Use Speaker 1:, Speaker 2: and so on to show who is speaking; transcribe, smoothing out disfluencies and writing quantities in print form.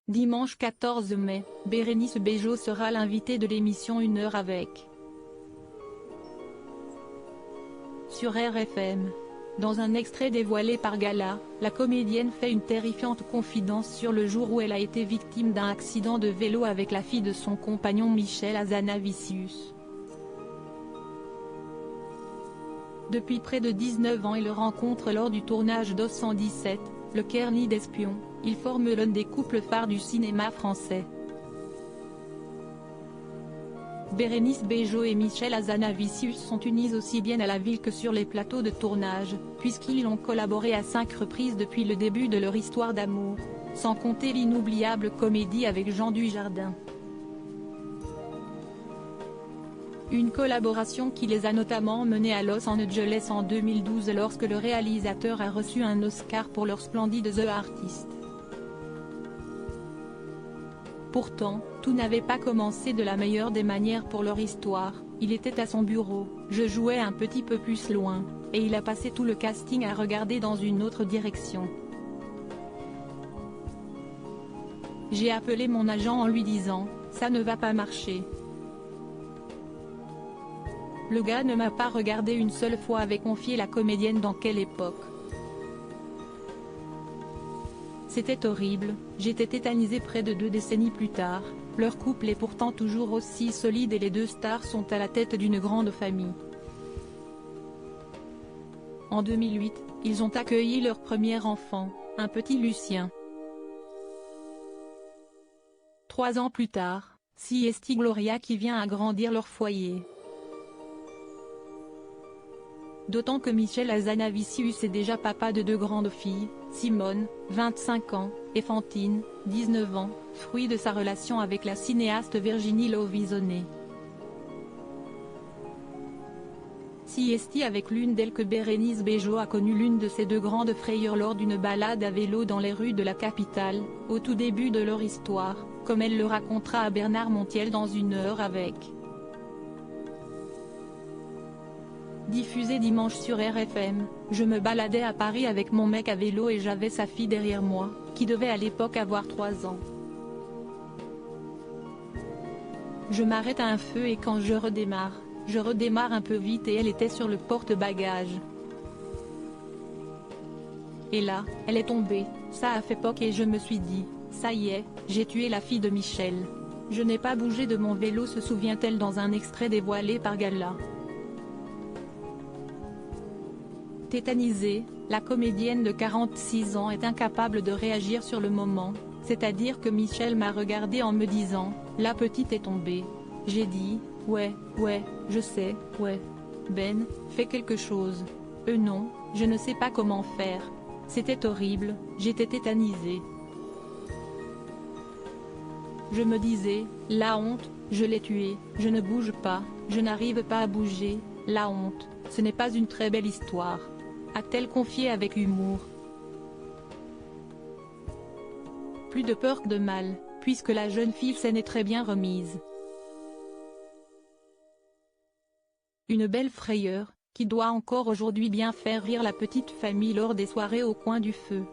Speaker 1: Dimanche 14 mai, Bérénice Bejo sera l'invitée de l'émission Une heure avec. Sur RFM. Dans un extrait dévoilé par Gala, la comédienne fait une terrifiante confidence sur le jour où elle a été victime d'un accident de vélo avec la fille de son compagnon Michel Hazanavicius. Depuis près de 19 ans et le rencontre lors du tournage d'Os 117, Le Caire Nid d'Espion, ils forment l'un des couples phares du cinéma français. Bérénice Bejo et Michel Hazanavicius sont unis aussi bien à la ville que sur les plateaux de tournage, puisqu'ils ont collaboré à 5 reprises depuis le début de leur histoire d'amour, sans compter l'inoubliable comédie avec Jean Dujardin. Une collaboration qui les a notamment menés à Los Angeles en 2012 lorsque le réalisateur a reçu un Oscar pour leur splendide The Artist. Pourtant, tout n'avait pas commencé de la meilleure des manières pour leur histoire. Il était à son bureau, je jouais un petit peu plus loin, et il a passé tout le casting à regarder dans une autre direction. J'ai appelé mon agent en lui disant « ça ne va pas marcher ». Le gars ne m'a pas regardé une seule fois, avait confié la comédienne. Dans quelle époque? C'était horrible, j'étais tétanisée près de 2 décennies plus tard, leur couple est pourtant toujours aussi solide et les deux stars sont à la tête d'une grande famille. En 2008, ils ont accueilli leur premier enfant, un petit Lucien. 3 ans plus tard, c'est Gloria qui vient agrandir leur foyer. D'autant que Michel Hazanavicius est déjà papa de 2 grandes filles, Simone, 25 ans, et Fantine, 19 ans, fruit de sa relation avec la cinéaste Virginie Lovisonnet. C'est avec l'une d'elles que Bérénice Bejo a connu l'une de ses 2 grandes frayeurs lors d'une balade à vélo dans les rues de la capitale, au tout début de leur histoire, comme elle le racontera à Bernard Montiel dans Une heure avec. Diffusé dimanche sur RFM, je me baladais à Paris avec mon mec à vélo et j'avais sa fille derrière moi, qui devait à l'époque avoir 3 ans. Je m'arrête à un feu et quand je redémarre un peu vite et elle était sur le porte-bagages. Et là, elle est tombée, ça a fait poc et je me suis dit, ça y est, j'ai tué la fille de Michel. Je n'ai pas bougé de mon vélo, se souvient-elle dans un extrait dévoilé par Gala. Tétanisée, la comédienne de 46 ans est incapable de réagir sur le moment, c'est-à-dire que Michel m'a regardé en me disant « La petite est tombée ». J'ai dit « Ouais, je sais, ouais. Ben, fais quelque chose ». Non, je ne sais pas comment faire. C'était horrible, j'étais tétanisée. Je me disais « La honte, je l'ai tuée, je ne bouge pas, je n'arrive pas à bouger, la honte, ce n'est pas une très belle histoire ». A-t-elle confié avec humour. Plus de peur que de mal, puisque la jeune fille s'en est très bien remise. Une belle frayeur, qui doit encore aujourd'hui bien faire rire la petite famille lors des soirées au coin du feu.